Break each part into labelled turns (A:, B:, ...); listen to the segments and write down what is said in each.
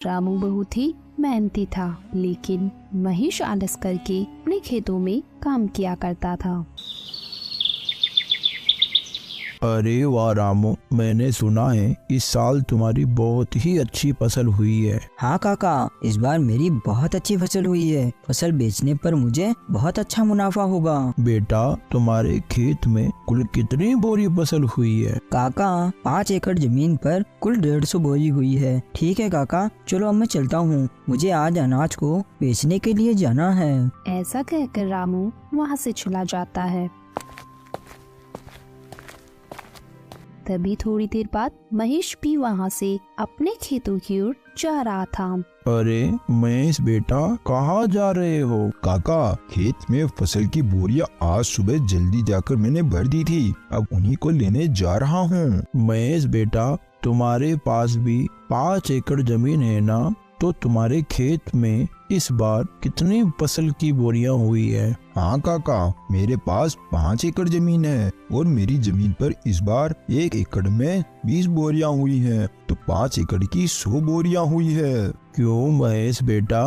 A: रामू बहुत ही मेहनती था, लेकिन महेश आलस करके अपने खेतों में काम किया करता था।
B: अरे वाह रामू, मैंने सुना है इस साल तुम्हारी बहुत ही अच्छी फसल हुई है।
C: हाँ काका, इस बार मेरी बहुत अच्छी फसल हुई है। फसल बेचने पर मुझे बहुत अच्छा मुनाफा होगा।
B: बेटा, तुम्हारे खेत में कुल कितनी बोरी फसल हुई है?
C: काका, 5 एकड़ जमीन पर कुल 150 बोरी हुई है। ठीक है काका, चलो अब मैं चलता हूँ, मुझे आज अनाज को बेचने के लिए जाना है।
A: ऐसा कहकर रामू वहाँ से चला जाता है। तभी थोड़ी देर बाद महेश भी वहाँ से अपने खेतों की ओर जा रहा था।
B: अरे महेश बेटा, कहाँ जा रहे हो?
D: काका, खेत में फसल की बोरियां आज सुबह जल्दी जाकर मैंने भर दी थी, अब उन्हीं को लेने जा रहा हूँ।
B: महेश बेटा, तुम्हारे पास भी 5 एकड़ जमीन है ना? तो तुम्हारे खेत में इस बार कितनी फसल की बोरियां हुई है?
D: हाँ काका, मेरे पास 5 एकड़ जमीन है और मेरी जमीन पर इस बार 1 एकड़ में 20 बोरियां हुई हैं, तो 5 एकड़ की 100 बोरियां हुई है।
B: क्यों महेश बेटा,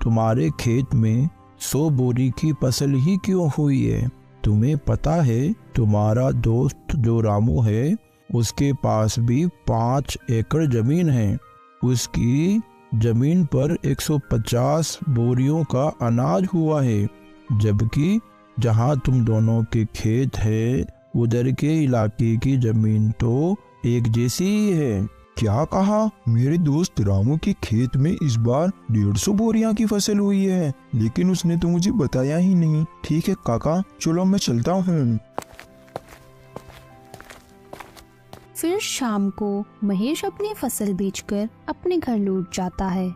B: तुम्हारे खेत में 100 बोरी की फसल ही क्यों हुई है? तुम्हें पता है तुम्हारा दोस्त जो रामू है, उसके पास भी 5 एकड़ जमीन है। उसकी जमीन पर 150 बोरियों का अनाज हुआ है, जबकि जहां तुम दोनों के खेत है उधर के इलाके की जमीन तो एक जैसी ही है।
D: क्या कहा? मेरे दोस्त रामू के खेत में इस बार 150 बोरियां की फसल हुई है, लेकिन उसने तो मुझे बताया ही नहीं। ठीक है काका, चलो मैं चलता हूँ।
A: फिर शाम को महेश अपनी फसल बेचकर अपने घर लौट जाता है।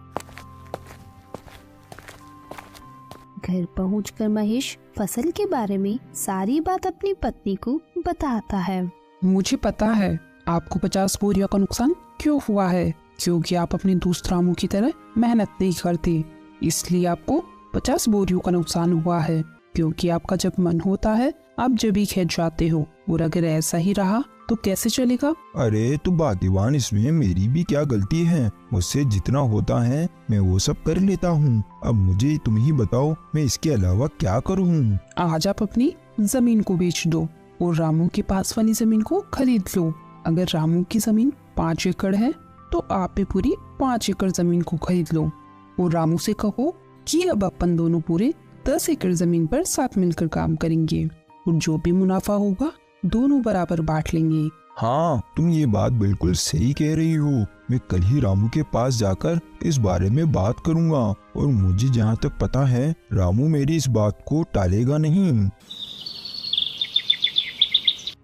A: घर पहुंचकर महेश फसल के बारे में सारी बात अपनी पत्नी को बताता है।
E: मुझे पता है आपको 50 बोरियों का नुकसान क्यों हुआ है, क्योंकि आप अपने दोस्त रामू की तरह मेहनत नहीं करते, इसलिए आपको 50 बोरियों का नुकसान हुआ है। क्योंकि आपका जब मन होता है आप जब भी खेत जाते हो, और अगर ऐसा ही रहा तो कैसे चलेगा?
D: अरे तो भाग्यवान, इसमें मेरी भी क्या गलती है? मुझसे जितना होता है मैं वो सब कर लेता हूँ। अब मुझे तुम ही बताओ, मैं इसके अलावा क्या करूँ?
E: आज आप अपनी जमीन को बेच दो और रामू के पास वाली जमीन को खरीद लो। अगर रामू की जमीन 5 एकड़ है तो आप भी पूरी 5 एकड़ जमीन को खरीद लो, और रामू से कहो कि अब अपन दोनों पूरे 10 एकड़ जमीन पर साथ मिलकर काम करेंगे, और जो भी मुनाफा होगा दोनों बराबर बांट लेंगे।
D: हाँ, तुम ये बात बिल्कुल सही कह रही हो। मैं कल ही रामू के पास जाकर इस बारे में बात करूँगा, और मुझे जहाँ तक पता है रामू मेरी इस बात को टालेगा नहीं।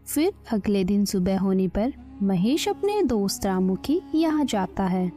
A: फिर अगले दिन सुबह होने पर महेश अपने दोस्त रामू के यहाँ जाता है।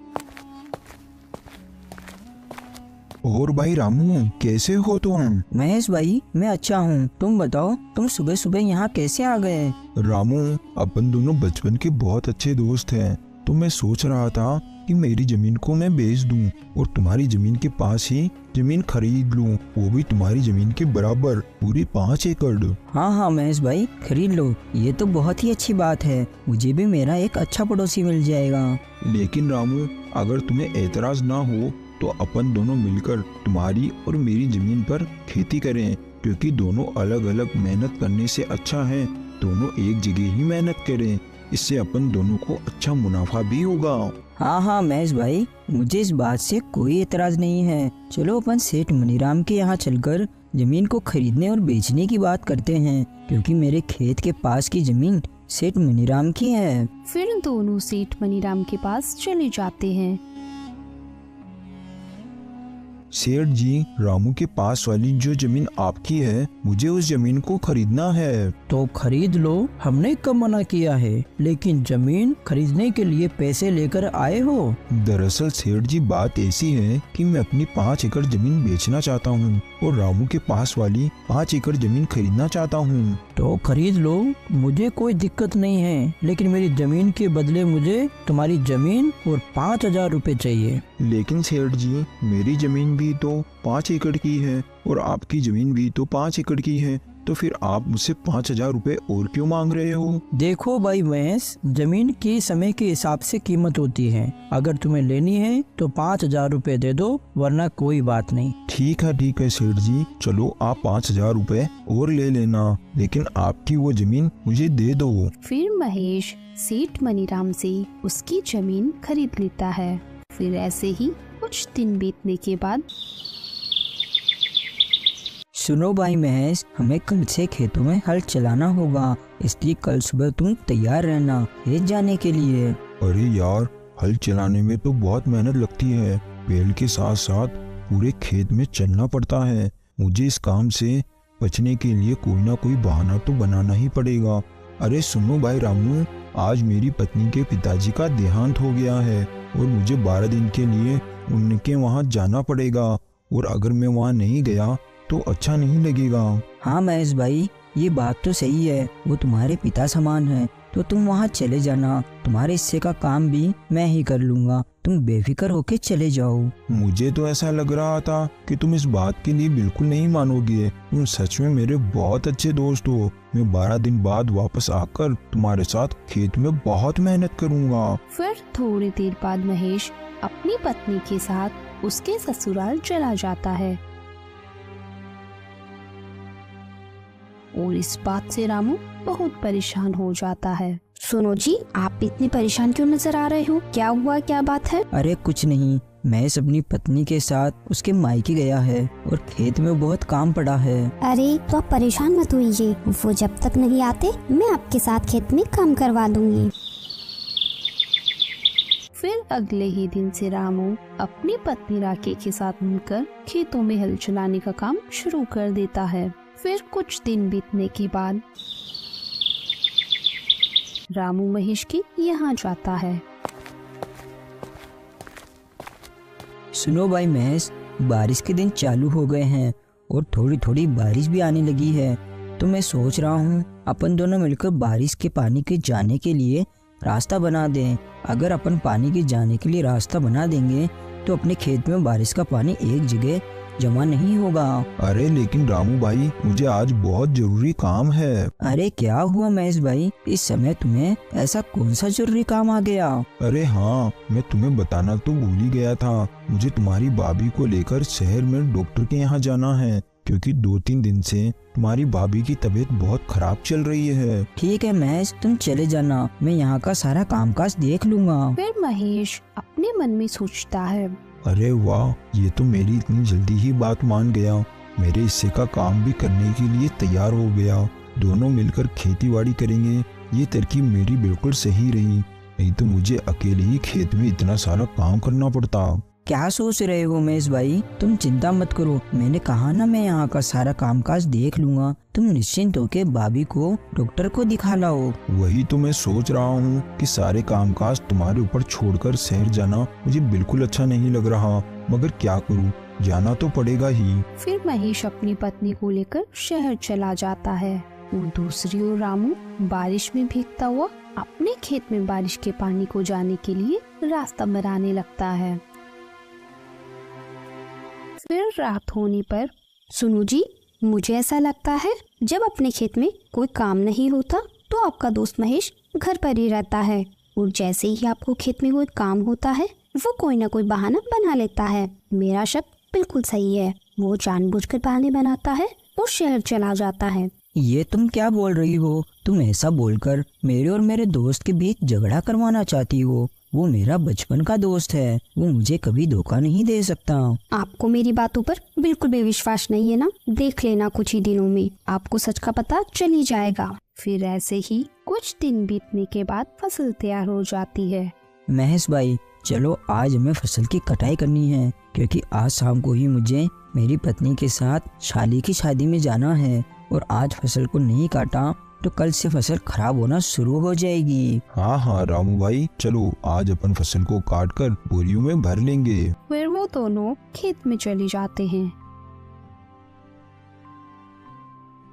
D: और भाई रामू, कैसे हो तुम?
C: महेश भाई, मैं अच्छा हूँ, तुम बताओ, तुम सुबह सुबह यहाँ कैसे आ गए?
D: रामू, अपन दोनों बचपन के बहुत अच्छे दोस्त हैं, तो मैं सोच रहा था कि मेरी जमीन को मैं बेच दूं और तुम्हारी जमीन के पास ही जमीन खरीद लूं, वो भी तुम्हारी जमीन के बराबर, पूरी 5 एकड़।
C: हाँ हाँ महेश भाई, खरीद लो, ये तो बहुत ही अच्छी बात है, मुझे भी मेरा एक अच्छा पड़ोसी मिल जाएगा।
D: लेकिन रामू, अगर तुम्हें ऐतराज ना हो तो अपन दोनों मिलकर तुम्हारी और मेरी जमीन पर खेती करें, क्योंकि दोनों अलग अलग मेहनत करने से अच्छा है दोनों एक जगह ही मेहनत करें, इससे अपन दोनों को अच्छा मुनाफा भी होगा।
C: हाँ हाँ महेश भाई, मुझे इस बात से कोई एतराज नहीं है। चलो अपन सेठ मनीराम के यहाँ चलकर जमीन को खरीदने और बेचने की बात करते हैं, क्योंकि मेरे खेत के पास की जमीन सेठ मनीराम की है।
A: फिर दोनों सेठ मनीराम के पास चले जाते हैं।
D: सेठ जी, रामू के पास वाली जो जमीन आपकी है, मुझे उस जमीन को खरीदना है।
F: तो खरीद लो, हमने कब मना किया है, लेकिन जमीन खरीदने के लिए पैसे लेकर आए हो?
D: दरअसल सेठ जी, बात ऐसी है कि मैं अपनी 5 एकड़ जमीन बेचना चाहता हूँ और रामू के पास वाली 5 एकड़ जमीन खरीदना चाहता हूँ।
F: तो खरीद लो, मुझे कोई दिक्कत नहीं है, लेकिन मेरी जमीन के बदले मुझे तुम्हारी जमीन और 5,000 रुपए चाहिए।
D: लेकिन सेठ जी, मेरी जमीन भी तो 5 एकड़ की है और आपकी जमीन भी तो 5 एकड़ की है, तो फिर आप मुझसे 5,000 रुपए और क्यों मांग रहे हो?
F: देखो भाई महेश, जमीन की समय के हिसाब से कीमत होती है। अगर तुम्हें लेनी है तो 5,000 रुपए दे दो, वरना कोई बात नहीं।
D: ठीक है सेठ जी, चलो आप 5,000 रुपए और ले लेना, लेकिन आपकी वो जमीन मुझे दे दो।
A: फिर महेश सेठ मनीराम से उसकी जमीन खरीद लेता है। फिर ऐसे ही कुछ दिन बीतने के बाद
C: सुनो भाई महेश, हमें कल से खेतों में हल चलाना होगा, इसलिए कल सुबह तुम तैयार रहना खेत जाने के लिए।
D: अरे यार, हल चलाने में तो बहुत मेहनत लगती है, बैल के साथ साथ पूरे खेत में चलना पड़ता है। मुझे इस काम से बचने के लिए कोई ना कोई बहाना तो बनाना ही पड़ेगा। अरे सुनो भाई रामू, आज मेरी पत्नी के पिताजी का देहांत हो गया है और मुझे 12 दिन के लिए उनके वहाँ जाना पड़ेगा, और अगर मैं वहाँ नहीं गया तो अच्छा नहीं लगेगा।
C: हाँ महेश भाई, ये बात तो सही है, वो तुम्हारे पिता समान है, तो तुम वहाँ चले जाना। तुम्हारे हिस्से का काम भी मैं ही कर लूँगा, तुम बेफिक्र होके चले जाओ।
D: मुझे तो ऐसा लग रहा था कि तुम इस बात के लिए बिल्कुल नहीं मानोगे। तुम सच में मेरे बहुत अच्छे दोस्त हो। मैं 12 दिन बाद वापस आकर तुम्हारे साथ खेत में बहुत मेहनत करूँगा।
A: फिर थोड़ी देर बाद महेश अपनी पत्नी के साथ उसके ससुराल चला जाता है, और इस बात से रामू बहुत परेशान हो जाता है।
G: सुनो जी, आप इतने परेशान क्यों नजर आ रहे हो? क्या हुआ, क्या बात है?
C: अरे कुछ नहीं, महेश अपनी पत्नी के साथ उसके मायके गया है और खेत में बहुत काम पड़ा है।
G: अरे तो आप परेशान मत होइए, वो जब तक नहीं आते मैं आपके साथ खेत में काम करवा दूंगी।
A: फिर अगले ही दिन से रामू अपनी पत्नी राके के साथ मिलकर खेतों में हल चलाने का काम शुरू कर देता है। फिर कुछ दिन बीतने के बाद रामू महेश के यहाँ जाता है।
C: सुनो भाई महेश, बारिश के दिन चालू हो गए हैं और थोड़ी थोड़ी बारिश भी आने लगी है, तो मैं सोच रहा हूँ अपन दोनों मिलकर बारिश के पानी के जाने के लिए रास्ता बना दें। अगर अपन पानी के जाने के लिए रास्ता बना देंगे तो अपने खेत में बारिश का पानी एक जगह जमा नहीं होगा।
D: अरे लेकिन रामू भाई, मुझे आज बहुत जरूरी काम है।
C: अरे क्या हुआ महेश भाई, इस समय तुम्हें ऐसा कौन सा जरूरी काम आ गया?
D: अरे हाँ, मैं तुम्हें बताना तो भूल ही गया था। मुझे तुम्हारी भाभी को लेकर शहर में डॉक्टर के यहाँ जाना है, क्योंकि 2-3 दिन से तुम्हारी भाभी की तबीयत बहुत खराब चल रही है।
C: ठीक है महेश, तुम चले जाना, मैं यहाँ का सारा कामकाज देख लूँगा।
A: फिर महेश अपने मन में सोचता है,
D: अरे वाह, ये तो मेरी इतनी जल्दी ही बात मान गया। मेरे हिस्से का काम भी करने के लिए तैयार हो गया। दोनों मिलकर खेती बाड़ी करेंगे। ये तरकीब मेरी बिल्कुल सही रही, नहीं तो मुझे अकेले ही खेत में इतना सारा काम करना पड़ता।
C: क्या सोच रहे हो महेश भाई, तुम चिंता मत करो, मैंने कहा ना मैं यहाँ का सारा कामकाज देख लूँगा। तुम निश्चिंत होके भाभी को डॉक्टर को दिखा लाओ।
D: वही तो मैं सोच रहा हूँ कि सारे कामकाज तुम्हारे ऊपर छोड़कर शहर जाना मुझे बिल्कुल अच्छा नहीं लग रहा, मगर क्या करूँ, जाना तो पड़ेगा ही।
A: फिर महेश अपनी पत्नी को लेकर शहर चला जाता है और दूसरी ओर रामू बारिश में भीगता हुआ अपने खेत में बारिश के पानी को जाने के लिए रास्ता बनाने लगता है। फिर रात होने पर,
G: सुनो जी, मुझे ऐसा लगता है जब अपने खेत में कोई काम नहीं होता तो आपका दोस्त महेश घर पर ही रहता है, और जैसे ही आपको खेत में कोई काम होता है वो कोई ना कोई बहाना बना लेता है। मेरा शक बिल्कुल सही है, वो जानबूझकर बहाने बनाता है और शहर चला जाता है।
C: ये तुम क्या बोल रही हो? तुम ऐसा बोलकर मेरे और मेरे दोस्त के बीच झगड़ा करवाना चाहती हो? वो मेरा बचपन का दोस्त है, वो मुझे कभी धोखा नहीं दे सकता।
G: आपको मेरी बातों पर बिल्कुल भी विश्वास नहीं है ना? देख लेना, कुछ ही दिनों में आपको सच का पता चल ही जाएगा।
A: फिर ऐसे ही कुछ दिन बीतने के बाद फसल तैयार हो जाती है।
C: महेश भाई, चलो आज हमें फसल की कटाई करनी है, क्योंकि आज शाम को ही मुझे मेरी पत्नी के साथ शाली की शादी में जाना है, और आज फसल को नहीं काटा तो कल से फसल खराब होना शुरू हो जाएगी।
D: हाँ रामू भाई, चलो आज अपन फसल को काट कर बोरियों में भर लेंगे।
A: फिर वो दोनों खेत में चले जाते हैं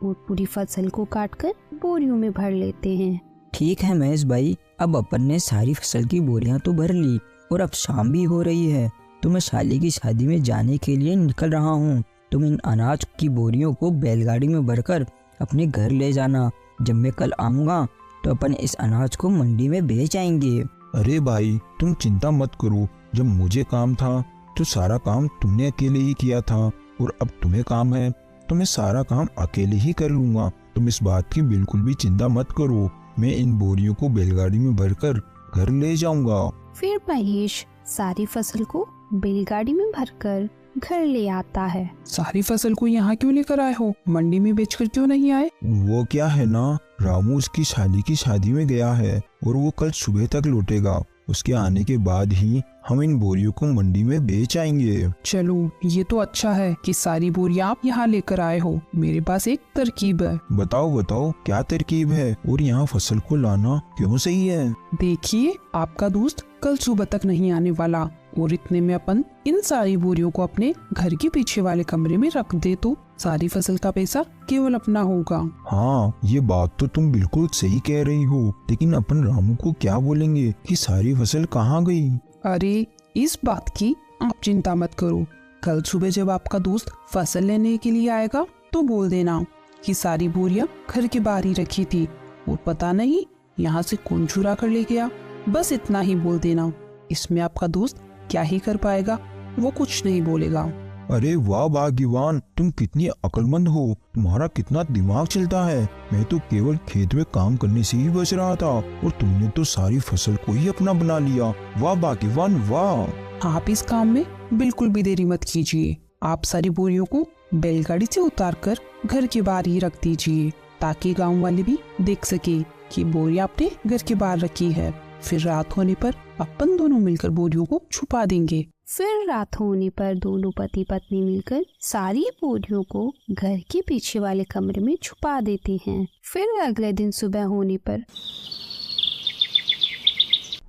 A: और पूरी फसल को काटकर बोरियों में भर लेते हैं।
C: ठीक है महेश भाई, अब अपन ने सारी फसल की बोरियां तो भर ली और अब शाम भी हो रही है, तो मैं शाली की शादी में जाने के लिए निकल रहा हूँ। तुम इन अनाज की बोरियों को बैलगाड़ी में भरकर अपने घर ले जाना। जब मैं कल आऊँगा तो अपन इस अनाज को मंडी में बेच आएंगे।
D: अरे भाई तुम चिंता मत करो, जब मुझे काम था तो सारा काम तुमने अकेले ही किया था, और अब तुम्हें काम है तो मैं सारा काम अकेले ही कर लूँगा। तुम इस बात की बिल्कुल भी चिंता मत करो, मैं इन बोरियों को बैलगाड़ी में भरकर घर ले जाऊँगा।
A: फिर महेश सारी फसल को बैलगाड़ी में भरकर घर ले आता है।
E: सारी फसल को यहाँ क्यों लेकर आए हो? मंडी में बेचकर क्यों नहीं आए?
D: वो क्या है ना, रामू उसकी शादी में गया है और वो कल सुबह तक लौटेगा। उसके आने के बाद ही हम इन बोरियों को मंडी में बेच आएंगे।
E: चलो ये तो अच्छा है कि सारी बोरियां आप यहाँ लेकर आए हो। मेरे पास एक तरकीब है।
D: बताओ बताओ क्या तरकीब है, और यहाँ फसल को लाना क्यों सही है?
E: देखिए, आपका दोस्त कल सुबह तक नहीं आने वाला, और इतने में अपन इन सारी बोरियों को अपने घर के पीछे वाले कमरे में रख दे तो सारी फसल का पैसा केवल अपना होगा।
D: हाँ ये बात तो तुम बिल्कुल सही कह रही हो, लेकिन अपन रामू को क्या बोलेंगे कि सारी फसल कहाँ गई?
E: अरे इस बात की आप चिंता मत करो। कल सुबह जब आपका दोस्त फसल लेने के लिए आएगा तो बोल देना कि सारी बोरियां घर के बाहर ही रखी थी और पता नहीं यहाँ से कौन चुरा कर ले गया। बस इतना ही बोल देना। इसमें आपका दोस्त क्या ही कर पाएगा, वो कुछ नहीं बोलेगा।
D: अरे वाह भाग्यवान, तुम कितनी अक्लमंद हो, तुम्हारा कितना दिमाग चलता है। मैं तो केवल खेत में काम करने से ही बच रहा था और तुमने तो सारी फसल को ही अपना बना लिया। वाह भाग्यवान वाह।
E: आप इस काम में बिल्कुल भी देरी मत कीजिए। आप सारी बोरियों को बैलगाड़ी से उतारकर घर के बाहर ही रख दीजिए, ताकि गांव वाले भी देख सके कि बोरियां आपने घर के बाहर रखी है। फिर रात होने पर अपन दोनों मिलकर बोरियों को छुपा देंगे।
A: फिर रात होने पर दोनों पति पत्नी मिलकर सारी बोरियों को घर के पीछे वाले कमरे में छुपा देते हैं। फिर अगले दिन सुबह होने पर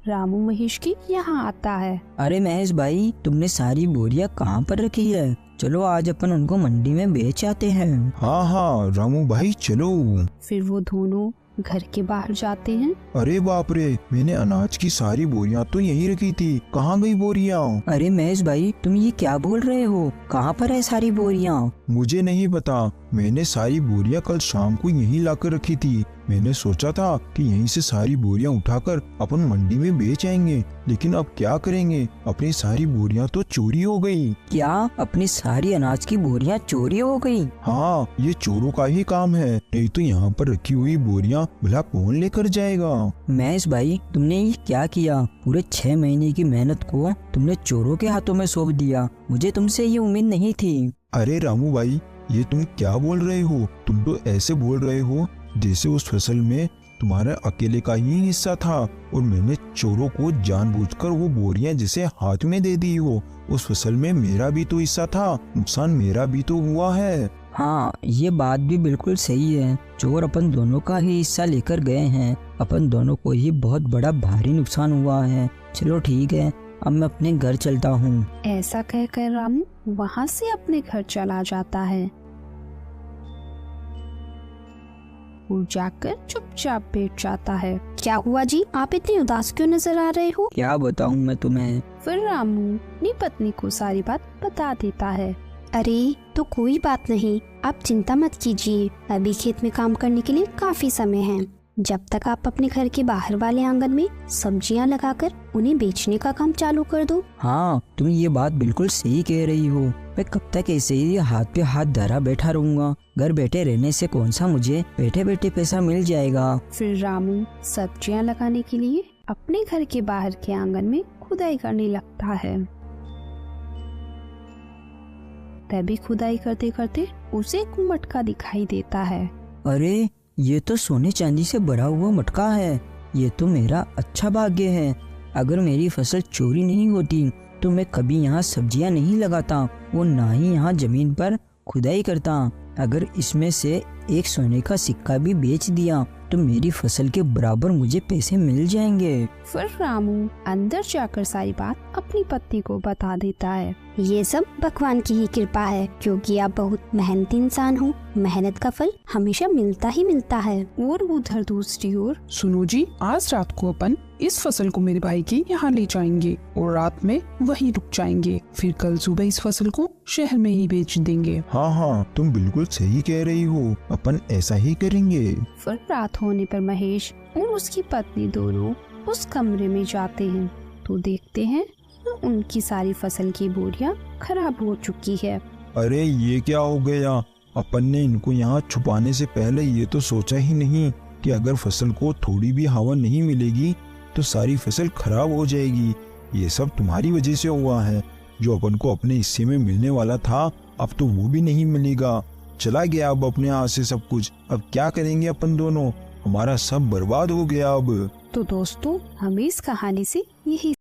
A: रामू महेश के यहाँ आता है।
C: अरे महेश भाई, तुमने सारी बोरियां कहाँ पर रखी है? चलो आज अपन उनको मंडी में बेच आते हैं।
D: हाँ हाँ रामू भाई चलो।
A: फिर वो दोनों घर के बाहर जाते हैं।
D: अरे बाप रे, मैंने अनाज की सारी बोरियां तो यहीं रखी थी, कहाँ गई बोरियां?
C: अरे महेश भाई, तुम ये क्या बोल रहे हो? कहाँ पर है सारी बोरियां?
D: मुझे नहीं पता, मैंने सारी बोरियां कल शाम को यहीं लाकर रखी थी। मैंने सोचा था कि यहीं से सारी बोरियां उठाकर अपन मंडी में बेच आएंगे, लेकिन अब क्या करेंगे, अपनी सारी बोरियां तो चोरी हो गई।
C: क्या अपनी सारी अनाज की बोरियां चोरी हो गई?
D: हाँ, ये चोरों का ही काम है, नहीं तो यहाँ पर रखी हुई बोरियां भला कौन लेकर जाएगा?
C: महेश भाई, तुमने ये क्या किया? पूरे 6 महीने की मेहनत को तुमने चोरों के हाथों में सौंप दिया। मुझे तुमसे ये उम्मीद नहीं थी।
D: अरे रामू भाई, ये तुम क्या बोल रहे हो? तुम तो ऐसे बोल रहे हो जैसे उस फसल में तुम्हारा अकेले का ही हिस्सा था और मैंने चोरों को जानबूझकर वो बोरियां जिसे हाथ में दे दी हो। उस फसल में मेरा भी तो हिस्सा था, नुकसान मेरा भी तो हुआ है।
C: हाँ, ये बात भी बिल्कुल सही है। चोर अपन दोनों का ही हिस्सा लेकर गए हैं। अपन दोनों को ही बहुत बड़ा भारी नुकसान हुआ है। चलो ठीक है, अब मैं अपने घर चलता हूँ।
A: ऐसा कहकर रामू वहाँ से अपने घर चला जाता है और जाकर चुपचाप बैठ जाता है।
G: क्या हुआ जी, आप इतने उदास क्यों नजर आ रहे हो?
C: क्या बताऊँ मैं तुम्हें।
A: फिर रामू अपनी पत्नी को सारी बात बता देता है।
G: अरे तो कोई बात नहीं, आप चिंता मत कीजिए, अभी खेत में काम करने के लिए काफी समय है। जब तक आप अपने घर के बाहर वाले आंगन में सब्जियां लगाकर उन्हें बेचने का काम चालू कर दो।
C: हाँ, तुम ये बात बिल्कुल सही कह रही हो। मैं कब तक ऐसे ही हाथ पे हाथ धरा बैठा रहूंगा? घर बैठे रहने से कौन सा मुझे बैठे बैठे पैसा मिल जाएगा।
A: फिर रामू सब्जियां लगाने के लिए अपने घर के बाहर के आंगन में खुदाई करने लगता है। तभी खुदाई करते करते उसे एक मटका दिखाई देता है।
C: अरे, ये तो सोने चांदी से भरा हुआ मटका है। ये तो मेरा अच्छा भाग्य है। अगर मेरी फसल चोरी नहीं होती तो मैं कभी यहाँ सब्जियाँ नहीं लगाता और ना ही यहाँ जमीन पर खुदाई करता। अगर इसमें से एक सोने का सिक्का भी बेच दिया तो मेरी फसल के बराबर मुझे पैसे मिल जाएंगे।
A: फिर रामू अंदर जाकर सारी बात अपनी पत्नी को बता देता है।
G: ये सब भगवान की ही कृपा है, क्योंकि आप बहुत मेहनती इंसान हो। मेहनत का फल हमेशा मिलता ही मिलता है।
A: और उधर दूसरी ओर
E: सुनो जी, आज रात को अपन इस फसल को मेरे भाई के यहाँ ले जाएंगे और रात में वहीं रुक जाएंगे। फिर कल सुबह इस फसल को शहर में ही बेच देंगे।
D: हाँ हाँ, तुम बिल्कुल सही कह रही हो, अपन ऐसा ही करेंगे।
A: फिर रात होने पर महेश और उसकी पत्नी दोनों उस कमरे में जाते हैं तो देखते हैं उनकी सारी फसल की बोरियां खराब हो चुकी है।
D: अरे ये क्या हो गया? अपन ने इनको यहाँ छुपाने से पहले ये तो सोचा ही नहीं कि अगर फसल को थोड़ी भी हवा नहीं मिलेगी तो सारी फसल खराब हो जाएगी। ये सब तुम्हारी वजह से हुआ है। जो अपन को अपने हिस्से में मिलने वाला था अब तो वो भी नहीं मिलेगा। चला गया अब अपने हाथ से सब कुछ। अब क्या करेंगे अपन दोनों? हमारा सब बर्बाद हो गया अब।
A: तो दोस्तों, हमें इस कहानी से यही